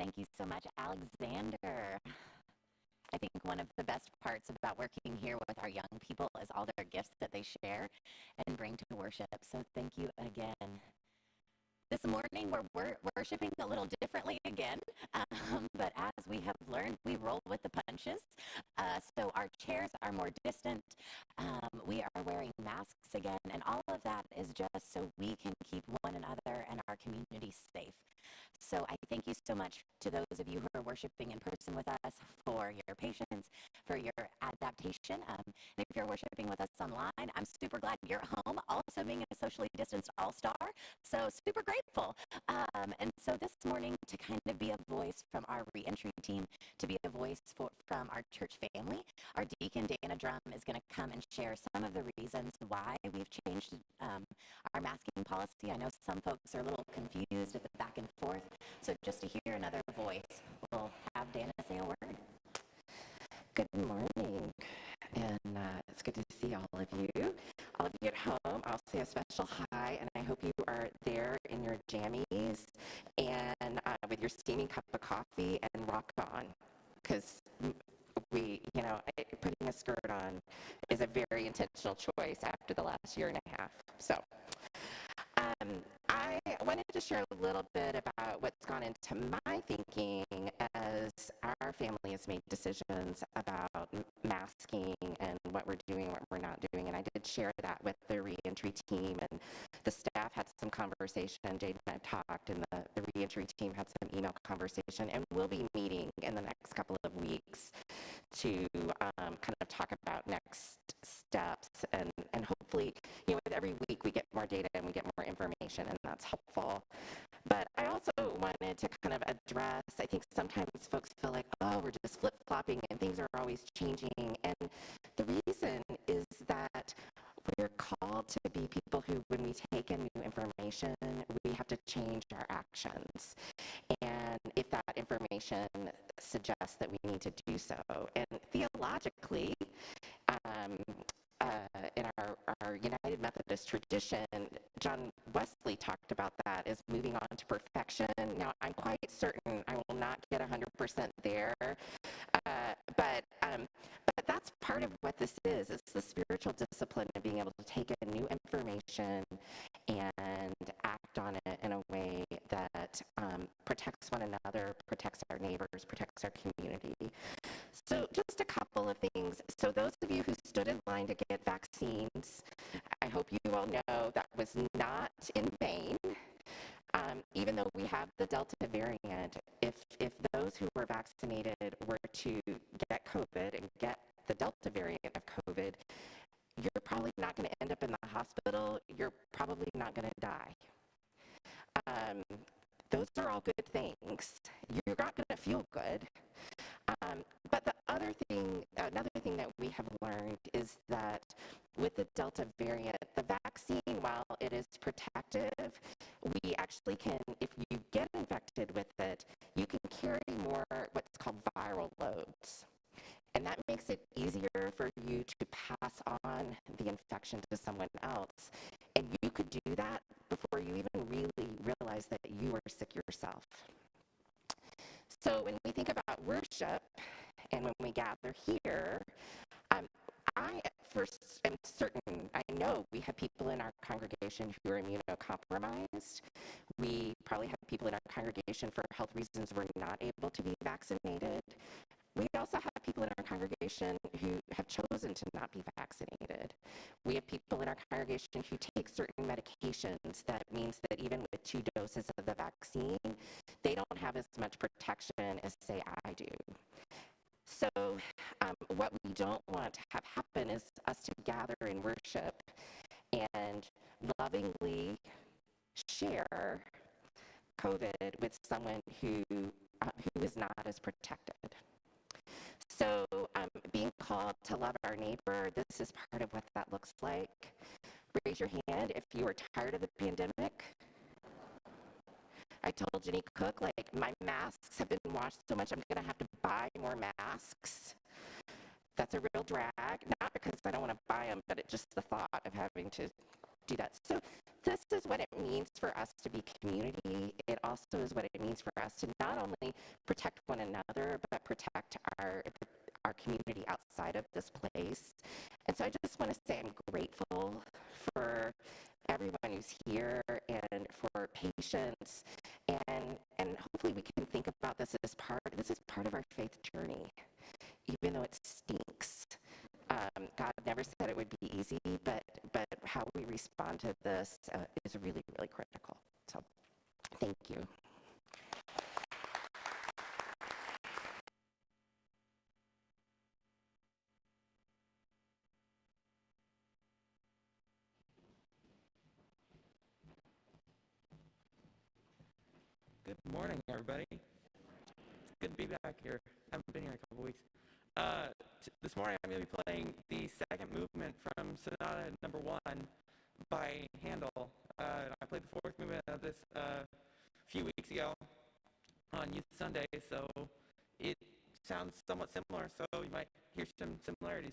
Thank you so much, Alexander. I think one of the best parts about working here with our young people is all their gifts that they share and bring to worship. So thank you again. This morning, we're worshiping a little differently again, but as we have learned, we roll with the punches. So our chairs are more distant. We are wearing masks again, and all of that is just so we can keep one another and our community safe. So I thank you so much to those of you who are worshiping in person with us for your patience, for your adaptation. And if you're worshiping with us online, I'm super glad you're at home, also being a socially distanced all-star. So super grateful. And so this morning, to kind of be a voice from our reentry team, to be a voice from our church family, our deacon, Dana Drum, is going to come and share some of the reasons why we've changed our masking policy. I know some folks are a little confused at the back and forth. So just to hear another voice, we'll have Dana say a word. Good morning, and it's good to see all of you. All of you at home, I'll say a special hi, and I hope you are there in your jammies and with your steaming cup of coffee and rock on, because putting a skirt on is a very intentional choice after the last year and a half. So I wanted to share a little bit about what's gone into my thinking as our family has made decisions about masking and what we're doing, what we're not doing. And I did share that with the reentry team, and the staff had some conversation. Jayde and I talked, and the reentry team had some email conversation, and we'll be meeting in the next couple of weeks to kind of talk about next steps, and hopefully, with every week we get more data and we get more information, and that's helpful. But I also wanted to kind of address, I think sometimes folks feel like, oh, we're just flip-flopping and things are always changing. And the reason is that we're called to be people who, when we take in new information, we have to change our actions. And if that information suggests that we need to do so. And theologically, in our United Methodist tradition, John Wesley talked about that as moving on to perfection. Now, I'm quite certain I will not get 100% there, but that's part of what this is. It's the spiritual discipline of being able to take in new information and act on it in a way that protects one another, protects our neighbors, protects our community. So just a couple of things. So those of you who stood in line to get vaccines, I hope you all know that was not in vain. Even though we have the Delta variant, if those who were vaccinated were to get COVID and get the Delta variant of COVID, you're probably not going to end up in the hospital. You're probably not going to die. Those are all good things. You're not going to feel good. But another thing that we have learned is that with the Delta variant, the vaccine, while it is protective, we actually can, if you get infected with it, you can carry more what's called viral loads. And that makes it easier for you to pass on the infection to someone else. And you could do that before you even really realize that you were sick yourself. So when we think about worship and when we gather here, I first am certain, I know we have people in our congregation who are immunocompromised. We probably have people in our congregation for health reasons who are not able to be vaccinated. We also have people in our congregation who have chosen to not be vaccinated. We have people in our congregation who take certain medications. That means that even with 2 doses of the vaccine, they don't have as much protection as, say, I do. So what we don't want to have happen is us to gather in worship and lovingly share COVID with someone who is not as protected. So being called to love our neighbor, this is part of what that looks like. Raise your hand if you are tired of the pandemic. I told Jenny Cook, my masks have been washed so much I'm going to have to buy more masks. That's a real drag, not because I don't want to buy them, but it's just the thought of having to do that. So this is what it means for us to be community. It also is what it means for us to not only protect one another, but protect our community outside of this place. And so I just want to say I'm grateful for everyone who's here and for patience, and hopefully we can think about this as part of our faith journey, even though it stinks. God never said it would be easy, but how we respond to this is really, really critical. So thank you. Good morning, everybody. It's good to be back here. I haven't been here in a couple weeks. This morning I'm going to be playing the second movement from Sonata Number 1 by Handel. I played the fourth movement of this a few weeks ago on Youth Sunday, so it sounds somewhat similar, so you might hear some similarities.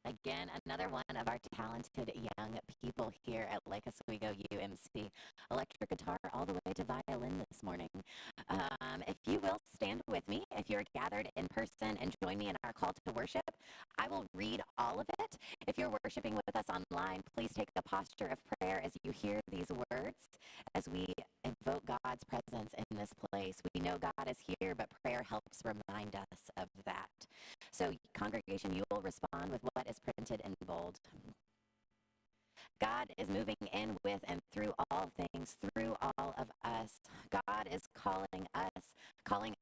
Again, another one of our talented young people here at Lake Oswego UMC. Electric guitar all the way to violin this morning. If you will stand with me, if you're gathered in person, and join me in our call to worship, I will read all of it. If you're worshiping with us online, please take a posture of prayer as you hear these words, as we invoke God's presence in this place. We know God is here, but prayer helps remind us of that. So, congregation, you will respond with what is printed in bold. God is moving in, with, and through all things, through all of us. God is calling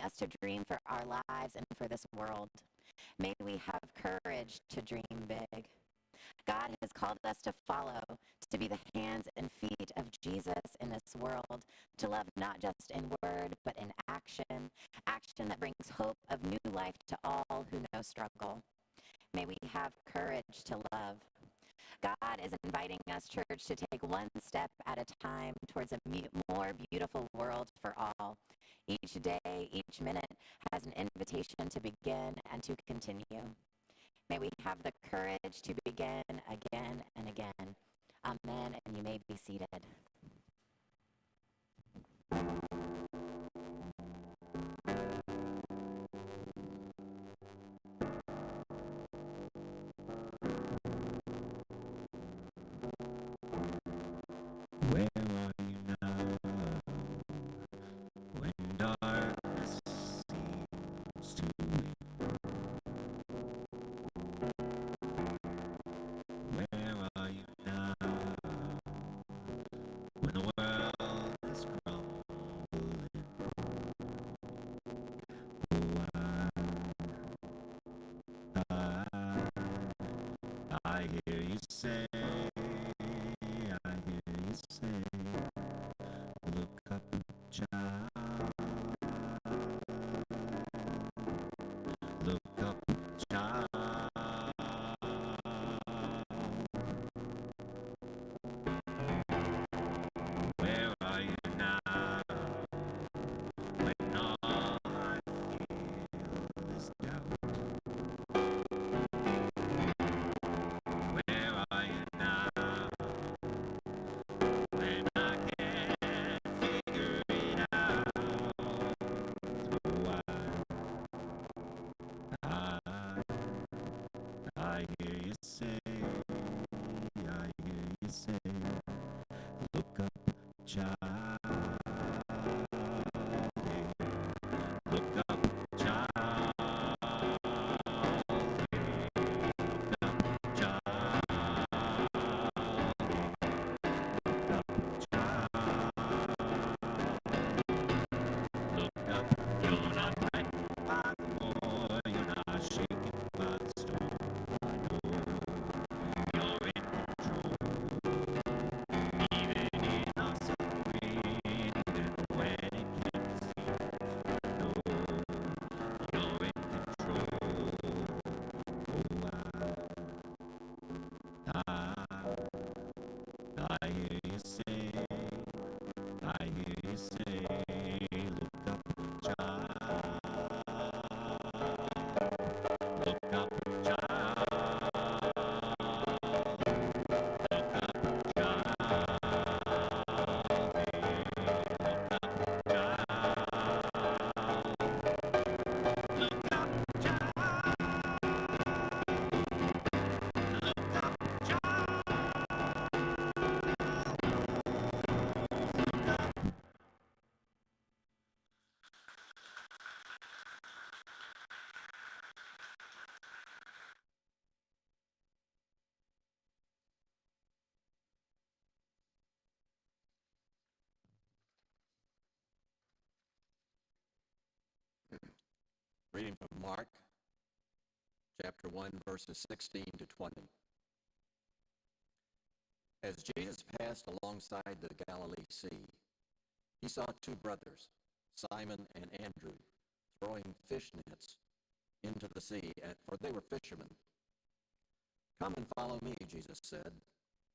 us to dream for our lives and for this world. May we have courage to dream big. God has called us to follow, to be the hands and feet of Jesus in this world, to love not just in word, but in action, action that brings hope of new life to all who know struggle. May we have courage to love. God is inviting us, church, to take one step at a time towards a more beautiful world for all. Each day, each minute has an invitation to begin and to continue. May we have the courage to begin again and again. Amen, and you may be seated. Where are you now? When darkness seems to win. Where are you now? When the world is crumbling. Oh, I hear you say, I hear you say, look up, child. Look up, child. Where are you now? When all I feel is doubt. Where are you now? When I can't figure it out. Oh, I hear you say, I hear you say, look up, child. Look up, child. Look up, child. Look up, child. Look up, you're not frightened by the war, you're not shaken by the storm. I know you're in control, even in our suffering and when it can't seem. I know you're in control. Oh, I hear you say, I hear you say, look up, child. Look up, child. Look up, child. Hey, look up, child. Look up, child. Look up, child. Reading from Mark, chapter 1, verses 16 to 20. As Jesus passed alongside the Galilee Sea, he saw two brothers, Simon and Andrew, throwing fish nets into the sea, for they were fishermen. "Come and follow me," Jesus said,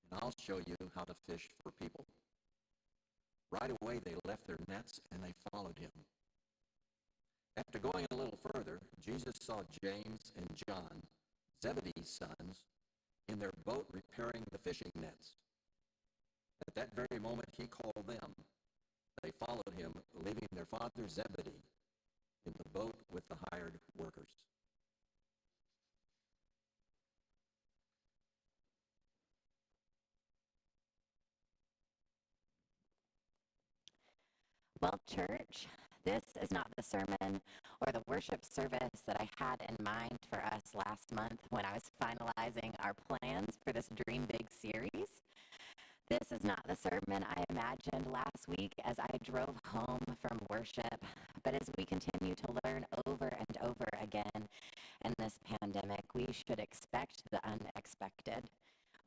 "and I'll show you how to fish for people." Right away they left their nets and they followed him. After going a little further, Jesus saw James and John, Zebedee's sons, in their boat repairing the fishing nets. At that very moment he called them. They followed him, leaving their father Zebedee in the boat with the hired workers. Well, church, this is not the sermon or the worship service that I had in mind for us last month when I was finalizing our plans for this Dream Big series. This is not the sermon I imagined last week as I drove home from worship, but as we continue to learn over and over again in this pandemic, we should expect the unexpected.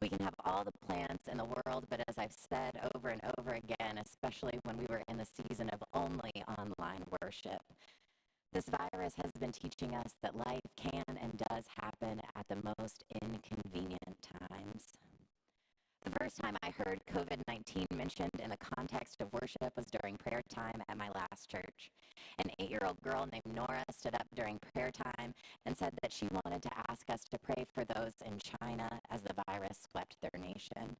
We can have all the plans in the world, but as I've said over and over again, especially when we were in the season of only online worship, this virus has been teaching us that life can and does happen at the most inconvenient times. The first time I heard COVID-19 mentioned in the context of worship was during prayer time at my last church. An 8-year-old girl named Nora stood up during prayer time and said that she wanted to ask us to pray for those in China as the virus swept their nation.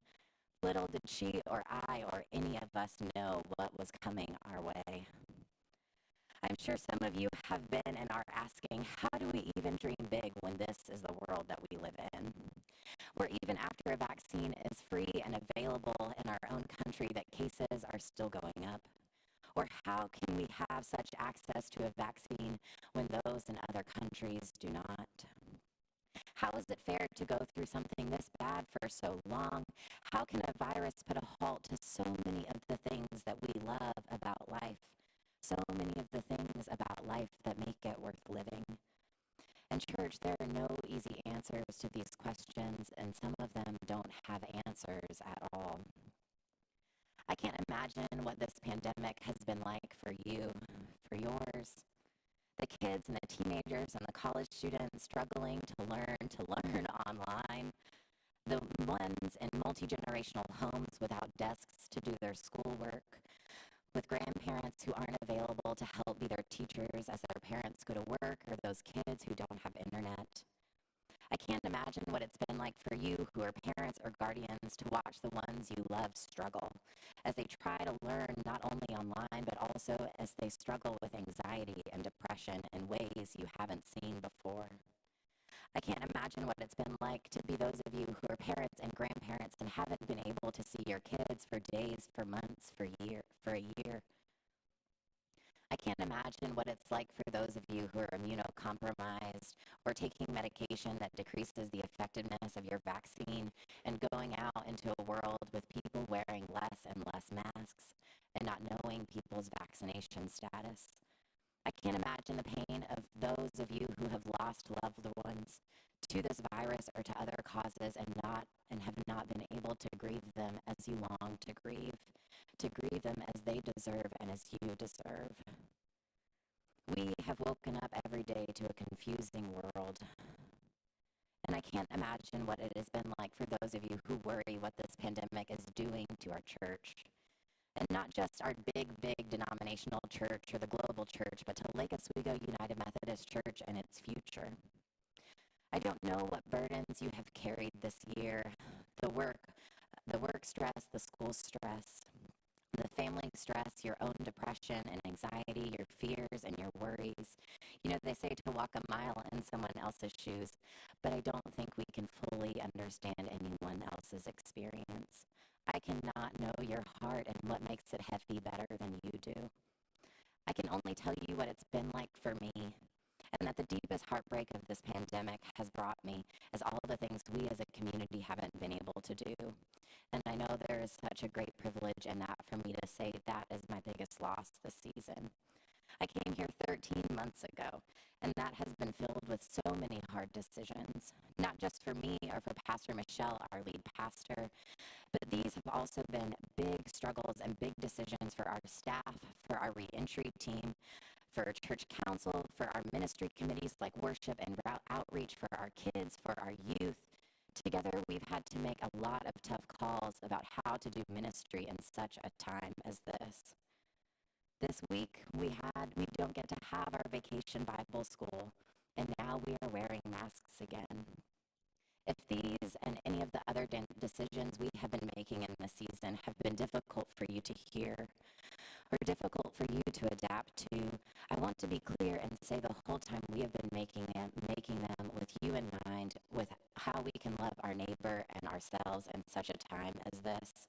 Little did she or I or any of us know what was coming our way. I'm sure some of you have been and are asking, how do we even dream big when this is the world that we live in? Where even after a vaccine is free and available in our own country, that cases are still going up? Or how can we have such access to a vaccine when those in other countries do not? How is it fair to go through something this bad for so long? How can a virus put a halt to so many of the things that we love about life? So many of the things about life that make it worth living. And church, there are no easy answers to these questions, and some of them don't have answers at all. I can't imagine what this pandemic has been like for you, for yours. The kids and the teenagers and the college students struggling to learn online. The ones in multi-generational homes without desks to do their schoolwork. With grandparents who aren't available to help be their teachers as their parents go to work, or those kids who don't have internet. I can't imagine what it's been like for you who are parents or guardians to watch the ones you love struggle as they try to learn not only online but also as they struggle with anxiety and depression in ways you haven't seen before. I can't imagine what it's been like to be those of you who are parents and grandparents and haven't been able to see your kids for days, for months, for a year. I can't imagine what it's like for those of you who are immunocompromised or taking medication that decreases the effectiveness of your vaccine and going out into a world with people wearing less and less masks and not knowing people's vaccination status. I can't imagine the pain of those of you who have lost loved ones to this virus or to other causes and have not been able to grieve them as you long to grieve them as they deserve and as you deserve. We have woken up every day to a confusing world. And I can't imagine what it has been like for those of you who worry what this pandemic is doing to our church. And not just our big denominational church or the global church, but to Lake Oswego United Methodist Church and its future. I don't know what burdens you have carried this year, the work stress, the school stress, the family stress, your own depression and anxiety, your fears and your worries. You know, they say to walk a mile in someone else's shoes, but I don't think we can fully understand anyone else's experience. I cannot know your heart and what makes it heavy better than you do. I can only tell you what it's been like for me, and that the deepest heartbreak of this pandemic has brought me is all the things we as a community haven't been able to do. And I know there is such a great privilege in that for me to say that is my biggest loss this season. I came here 13 months ago, and that has been filled with so many hard decisions, not just for me or for Pastor Michelle, our lead pastor, but these have also been big struggles and big decisions for our staff, for our reentry team, for church council, for our ministry committees like worship and outreach, for our kids, for our youth. Together, we've had to make a lot of tough calls about how to do ministry in such a time as this. This week, we don't get to have our vacation Bible school, and now we are wearing masks again. If these and any of the other decisions we have been making in this season have been difficult for you to hear, or difficult for you to adapt to, I want to be clear and say the whole time we have been making them with you in mind, with how we can love our neighbor and ourselves in such a time as this.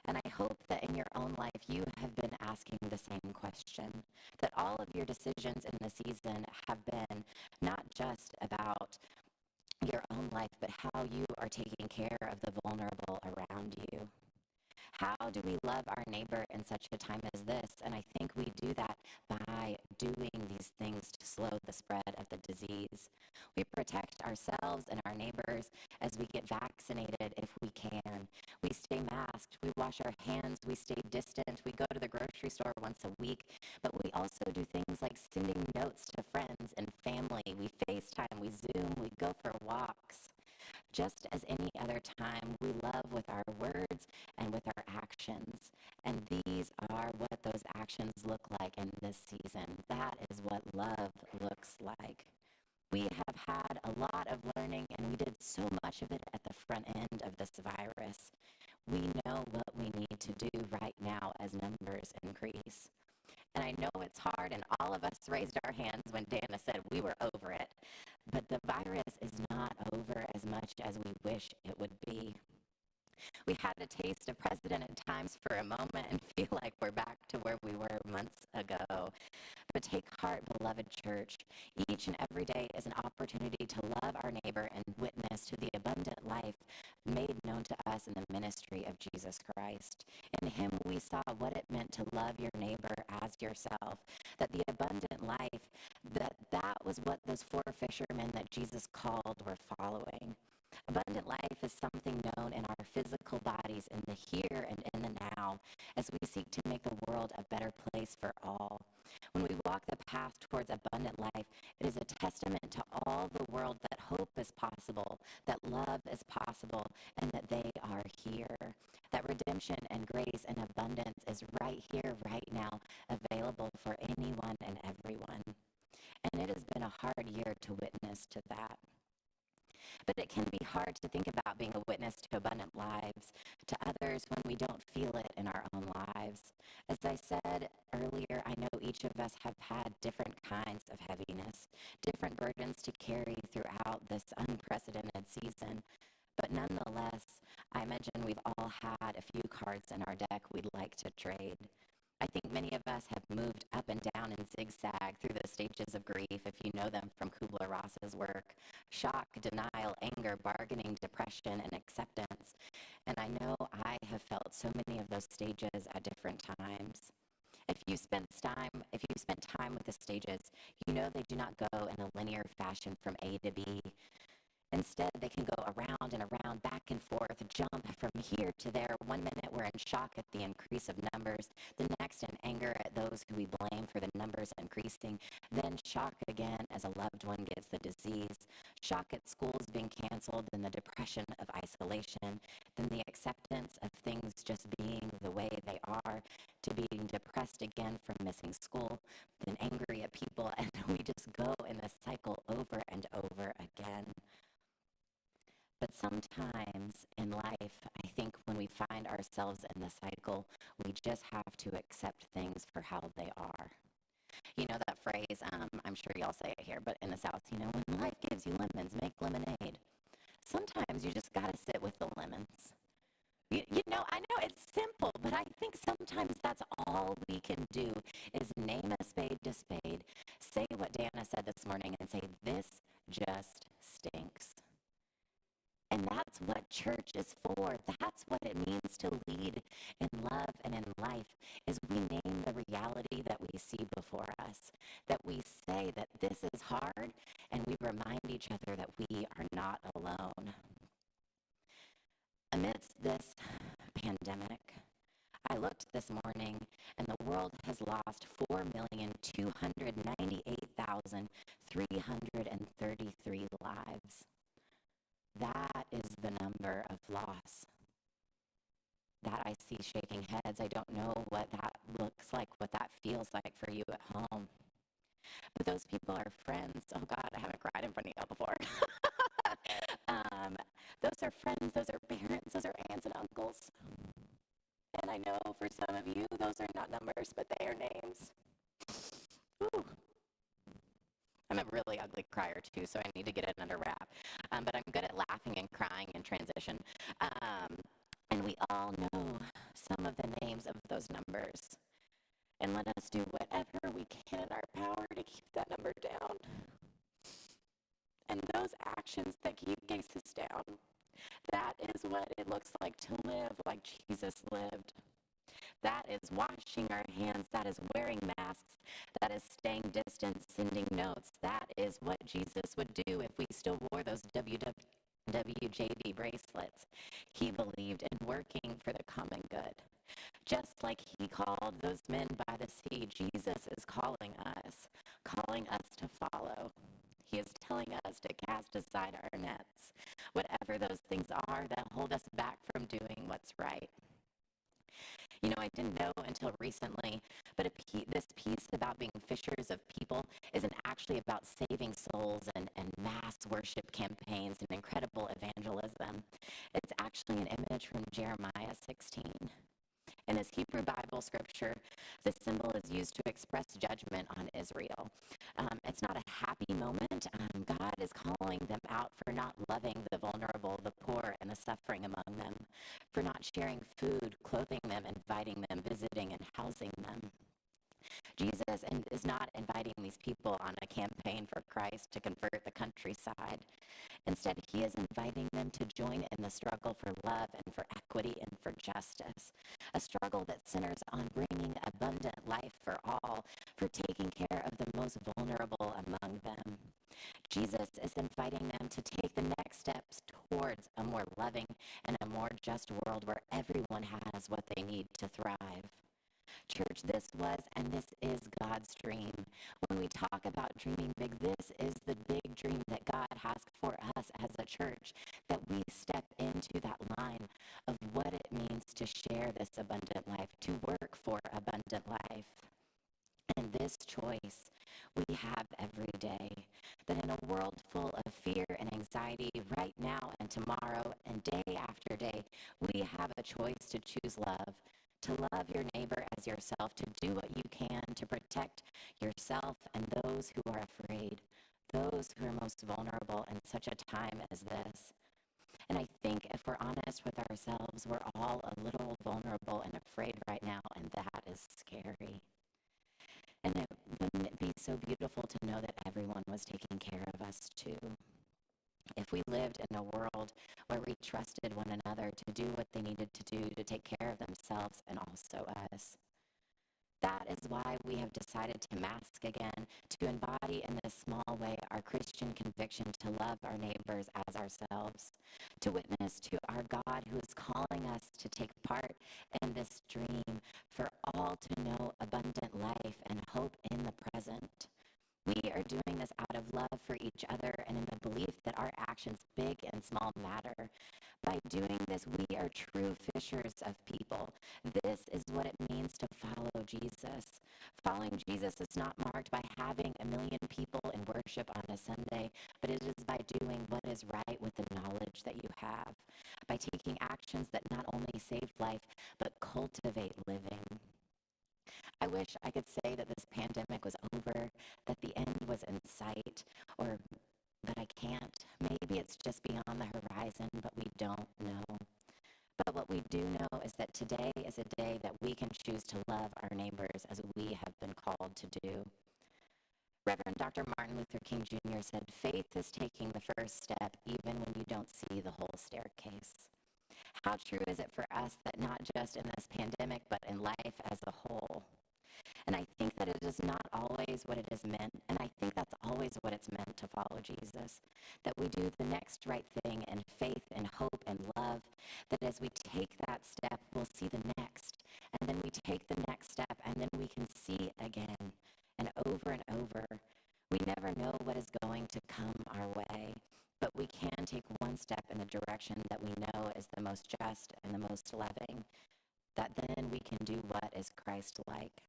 And I hope that in your own life you have been asking the same question, that all of your decisions in the season have been not just about your own life, but how you are taking care of the vulnerable around you. How do we love our neighbor in such a time as this? And I think we do that by doing these things to slow the spread of the disease. We protect ourselves and our neighbors as we get vaccinated if we can. We stay masked, we wash our hands, we stay distant, we go to the grocery store once a week, but we also do things like sending notes to friends and family. We FaceTime, we Zoom, we go for walks. Just as any other time, we love with our actions look like in this season. That is what love looks like. We have had a lot of learning, and we did so much of it at the front end of this virus. We know what we need to do right now as numbers increase. And I know it's hard, and all of us raised our hands when Dana said we were over it. But the virus is not over as much as we wish it would be. We had a taste of precedented times for a moment and feel like we're back to where we were months ago. But take heart, beloved church. Each and every day is an opportunity to love our neighbor and witness to the abundant life made known to us in the ministry of Jesus Christ. In him we saw what it meant to love your neighbor as yourself, that the abundant life, that was what those 4 fishermen that Jesus called were following. Abundant life is something known in our physical bodies in the here and in the now as we seek to make the world a better place for all. When we walk the path towards abundant life, it is a testament to all the world that hope is possible, that love is possible, and that they are here. That redemption and grace and abundance is right here, right now, available for anyone and everyone. And it has been a hard year to witness to that. But it can be hard to think about being a witness to abundant lives, to others when we don't feel it in our own lives. As I said earlier, I know each of us have had different kinds of heaviness, different burdens to carry throughout this unprecedented season. But nonetheless, I imagine we've all had a few cards in our deck we'd like to trade. I think many of us have moved up and down and zigzag through the stages of grief, if you know them from Kubler-Ross's work. Shock, denial, anger, bargaining, depression, and acceptance. And I know I have felt so many of those stages at different times. If you spent time with the stages, you know they do not go in a linear fashion from A to B. Instead, they can go around and around, back and forth, jump from here to there. 1 minute we're in shock at the increase of numbers, the next in anger at those who we blame for the numbers increasing, then shock again as a loved one gets the disease, shock at schools being canceled, then the depression of isolation, then the acceptance of things just being the way they are, to being depressed again from missing school, then angry at people, and we just go in this cycle over and over again. But sometimes in life, I think when we find ourselves in the cycle, we just have to accept things for how they are. You know that phrase, I'm sure y'all say it here, but in the South, when life gives you lemons, make lemonade. Sometimes you just gotta sit with the lemons. I know it's simple, but I think sometimes that's all we can do is name a spade to spade, say what Dana said this morning, and say, this just stinks. And that's what church is for. That's what it means to lead in love and in life, is we name the reality that we see before us, that we say that this is hard, and we remind each other that we are not alone. Amidst this pandemic, I looked this morning, and the world has lost 4,298,333 lives. That is the number of loss. That I see shaking heads. I don't know what that looks like, what that feels like for you at home. But those people are friends. Oh God, I haven't cried in front of y'all before. Those are friends, those are parents, those are aunts and uncles. And I know for some of you, those are not numbers, but they are names. Ooh. I'm a really ugly crier too, so I need to get it under wrap. But I'm good at laughing and crying in transition. And we all know some of the names of those numbers. And let us do whatever we can in our power to keep that number down. And those actions that keep cases down, that is what it looks like to live like Jesus lived. That is washing our hands. That is wearing masks. That is staying distant, sending notes. That is what Jesus would do if we still wore those Jayde bracelets. He believed in working for the common good. Just like he called those men by the sea, Jesus is calling us to follow. He is telling us to cast aside our nets, whatever those things are that hold us back from doing what's right. You know, I didn't know until recently, but this piece about being fishers of people isn't actually about saving souls and mass worship campaigns and incredible evangelism. It's actually an image from Jeremiah 16. In this Hebrew Bible scripture, the symbol is used to express judgment on Israel. It's not a happy moment. God is calling them out for not loving the vulnerable, the poor, and the suffering among them, for not sharing food, clothing them, inviting them, visiting, and housing them. Jesus is not inviting these people on a campaign for Christ to convert the countryside. Instead, he is inviting them to join in the struggle for love and for equity and for justice, a struggle that centers on bringing abundant life for all, for taking care of the most vulnerable among them. Jesus is inviting them to take the next steps towards a more loving and a more just world where everyone has what they need to thrive. Church, this was and this is God's dream. When we talk about dreaming big, this is the big dream that God has for us as a church, that we step into that line of what it means to share this abundant life, to work for abundant life. And this choice we have every day, that in a world full of fear and anxiety right now and tomorrow and day after day, we have a choice to choose love, to love your neighbor as yourself, to do what you can to protect yourself and those who are afraid, those who are most vulnerable in such a time as this. And I think if we're honest with ourselves, we're all a little vulnerable and afraid right now, and that is scary. And wouldn't it be so beautiful to know that everyone was taking care of us too? If we lived in a world where we trusted one another to do what they needed to do to take care of themselves and also us. That is why we have decided to mask again, to embody in this small way our Christian conviction to love our neighbors as ourselves, to witness to our God who is calling us to take part in this dream for all to know abundant life and hope in the present. We are doing this out of love for each other and in the belief that our actions, big and small, matter. By doing this, we are true fishers of people. This is what it means to follow Jesus. Following Jesus is not marked by having a million people in worship on a Sunday, but it is by doing what is right with the knowledge that you have, by taking actions that not only save life, but cultivate living. I wish I could say that this pandemic was over, that the end was in sight, but I can't. Maybe it's just beyond the horizon, but we don't know. But what we do know is that today is a day that we can choose to love our neighbors as we have been called to do. Reverend Dr. Martin Luther King Jr. said, "Faith is taking the first step even when you don't see the whole staircase." How true is it for us that not just in this pandemic, but in life as a whole? And I think that it is not always what it is meant, and I think that's always what it's meant to follow Jesus, that we do the next right thing in faith and hope and love, that as we take that step, we'll see the next, and then we take the next step, and then we can see again, and over. We never know what is going to come our way, but we can take one step in the direction that we know is the most just and the most loving, that then we can do what is Christ-like.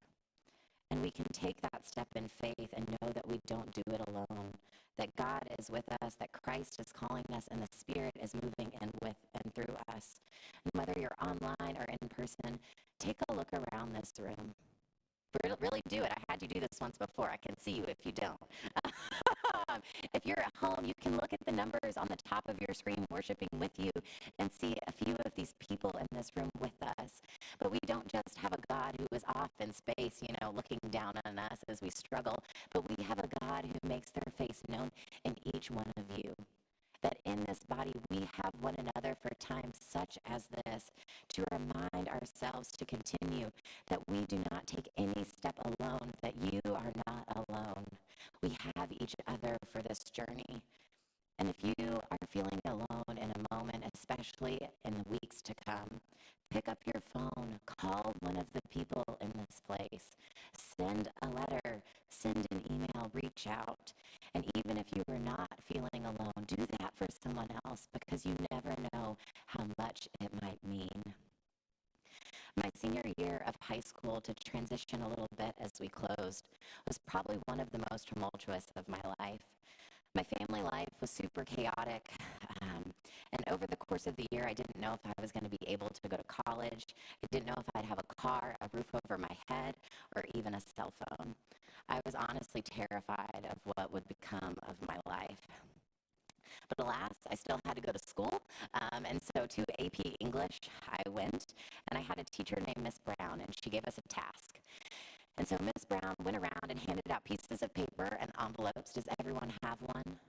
And we can take that step in faith and know that we don't do it alone, that God is with us, that Christ is calling us, and the Spirit is moving in with and through us. And whether you're online or in person, take a look around this room. Really do it. I had you do this once before. I can see you if you don't. If you're at home, you can look at the numbers on the top of your screen worshiping with you and see a few of these people in this room with us. But we don't just have a God who is off in space, looking down on us as we struggle, but we have a God who makes their face known in each one of you. That in this body we have one another for times such as this, to remind ourselves to continue, that we do not take any step alone, that you are not alone. We have each other for this journey. And if you are feeling alone in a moment, especially in the weeks to come, pick up your phone, call one of the people in this place, send a letter, send an email, reach out. And even if you are not feeling alone, do that for someone else, because you never know how much it might mean. My senior year of high school, to transition a little bit as we closed, was probably one of the most tumultuous of my life. My family life was super chaotic, and over the course of the year, I didn't know if I was going to be able to go to college. I didn't know if I'd have a car, a roof over my head, or even a cell phone. I was honestly terrified of what would become of my life. But alas, I still had to go to school, and so to AP English I went, and I had a teacher named Miss Brown, and she gave us a task. And so Miss Brown went around and handed out pieces of paper and envelopes. Does everyone have one?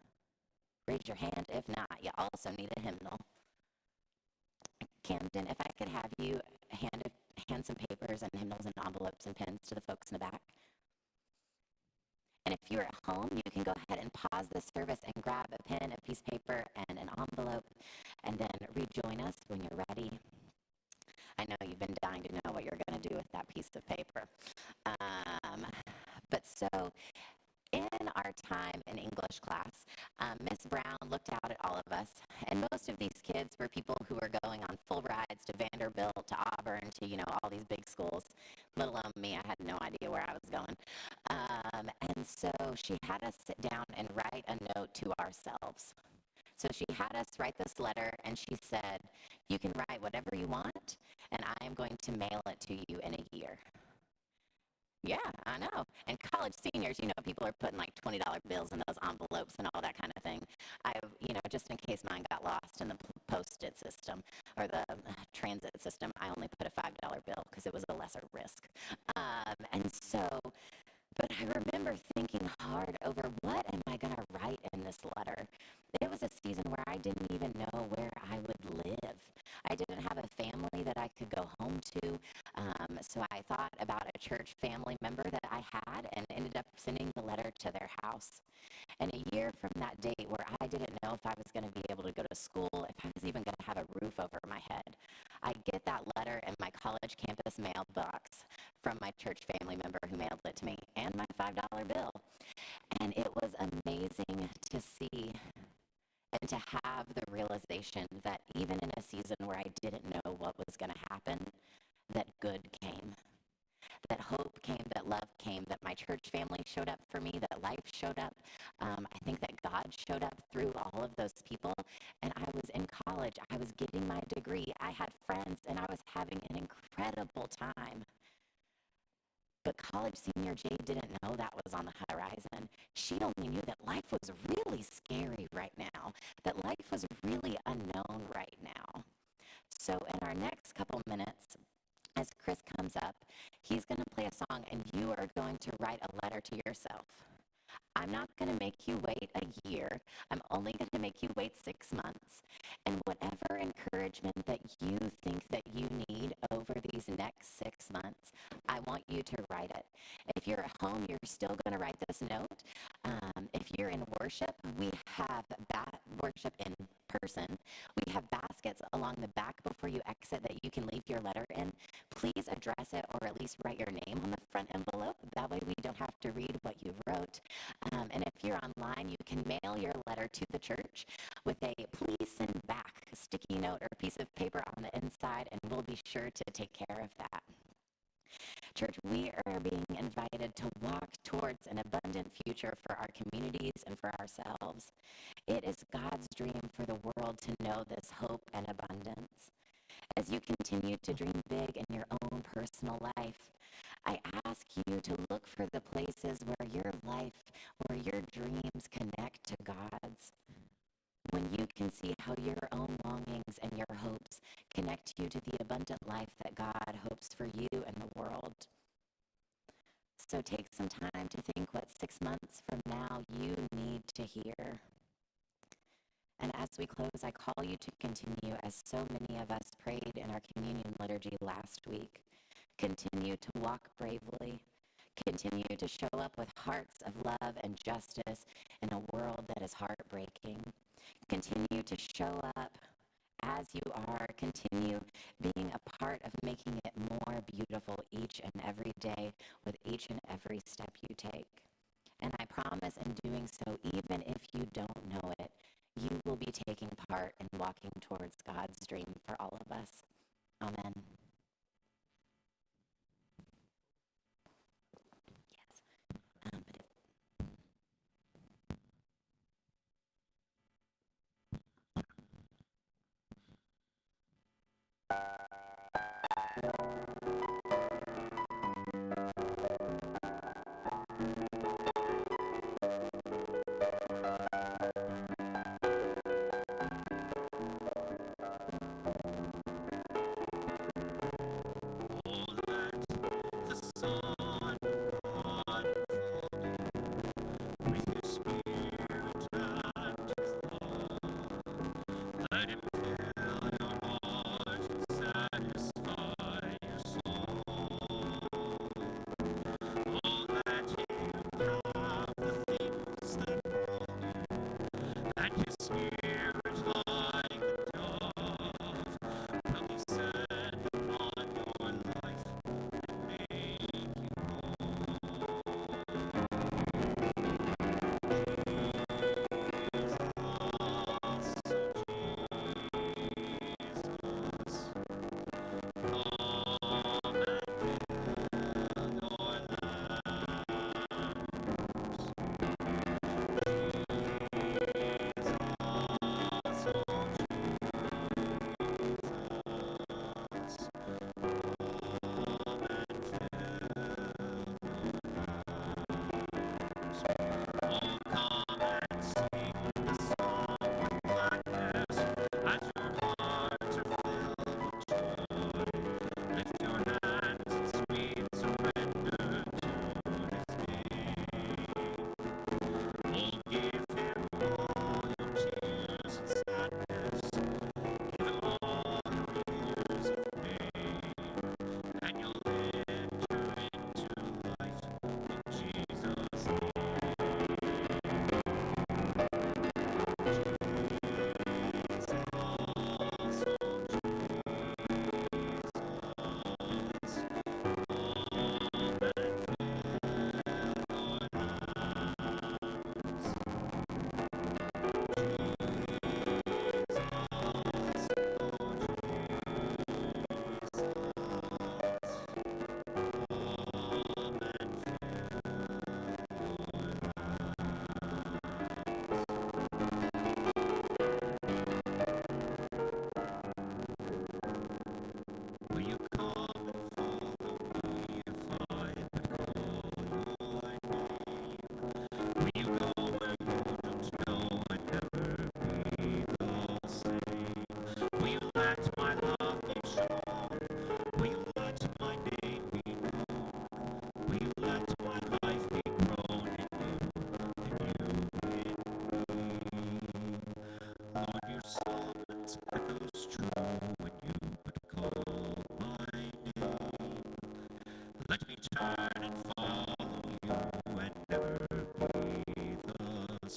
Raise your hand. If not, you also need a hymnal. Camden, if I could have you hand some papers and hymnals and envelopes and pens to the folks in the back. And if you're at home, you can go ahead and pause the service and grab a pen, a piece of paper, and an envelope, and then rejoin us when you're ready. I know you've been dying to know what you're going to do with that piece of paper. But so in our time in English class, Miss Brown looked out at all of us, and most of these kids were people who were going on full rides to Vanderbilt, to Auburn, to, all these big schools. Let alone me, I had no idea where I was going. And so she had us sit down and write a note to ourselves. So she had us write this letter, and she said, you can write whatever you want, and I am going to mail it to you in a year. Yeah, I know. And college seniors, people are putting like $20 bills in those envelopes and all that kind of thing. Just in case mine got lost in the post-it system or the transit system, I only put a $5 bill because it was a lesser risk. But I remember thinking hard over what am I going to write in this letter. It was a season where I didn't even know where I would live. I didn't have a family that I could go home to, so I thought about a church family member that I had and ended up sending the letter to their house. And a year from that date where I didn't know if I was going to be able to go to school, if I was even going to have a roof over my head, I get that letter in my college campus mailbox from my church family member who mailed it to me, and my $5 bill. And it was amazing to see and to have the realization that even in a season where I didn't know what was going to happen, that good came, that hope came, that love came, that my church family showed up for me, that life showed up. I think that God showed up through all of those people. And I was in college. I was getting my degree. I had friends, and I was having an incredible time. But college senior Jayde didn't know that was on the horizon. She only knew that life was really scary right now, that life was really unknown right now. So in our next couple minutes, as Chris comes up, he's going to play a song, and you are going to write a letter to yourself. I'm not going to make you wait a year. I'm only going to make you wait 6 months. And whatever encouragement that you think that you need over these next 6 months, I want you to write it. If you're at home, you're still going to write this note. If you're in worship, we have worship in person. We have baskets along the back before you exit that you can leave your letter in. Please address it, or at least write your name on the front envelope. That way we don't have to read what you wrote. And if you're online, you can mail your letter to the church with a please send back sticky note or piece of paper on the inside, and we'll be sure to take care of that. Church, we are being invited to walk towards an abundant future for our communities and for ourselves. It is God's dream for the world to know this hope and abundance. As you continue to dream big in your own personal life, I ask you to look for the places where your life, where your dreams connect to God's. When you can see how your own longings and your hopes connect you to the abundant life that God hopes for you and the world. So take some time to think what 6 months from now you need to hear. And as we close, I call you to continue, as so many of us prayed in our communion liturgy last week. Continue to walk bravely. Continue to show up with hearts of love and justice in a world that is heartbreaking. Continue to show up as you are. Continue being a part of making it more beautiful each and every day with each and every step you take. And I promise in doing so, even if you don't know it, you will be taking part in walking towards God's dream for all of us. Amen.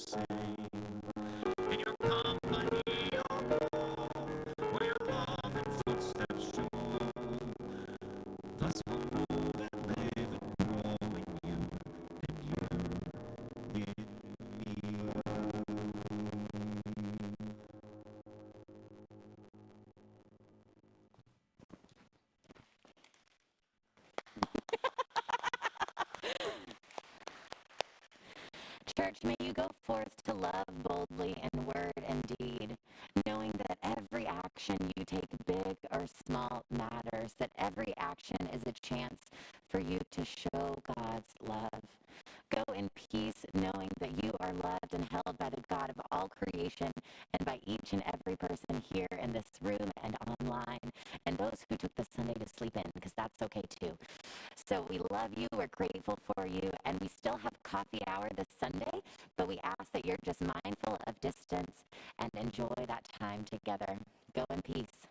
same. In your company I'll go, where your love and footsteps show. Thus we'll move and live and grow in you, and you in me. Church, may you go forth to love boldly in word and deed, knowing that every action you take, big or small, matters, that every action is a chance for you to show God's love. Go in peace, knowing that you are loved and held by the God of all creation and by each and every person here in this room and online, and those who took the Sunday to sleep in, because that's okay too. So we love you, we're grateful for you, and we still have coffee hour this Sunday, but we ask that you're just mindful of distance and enjoy that time together. Go in peace.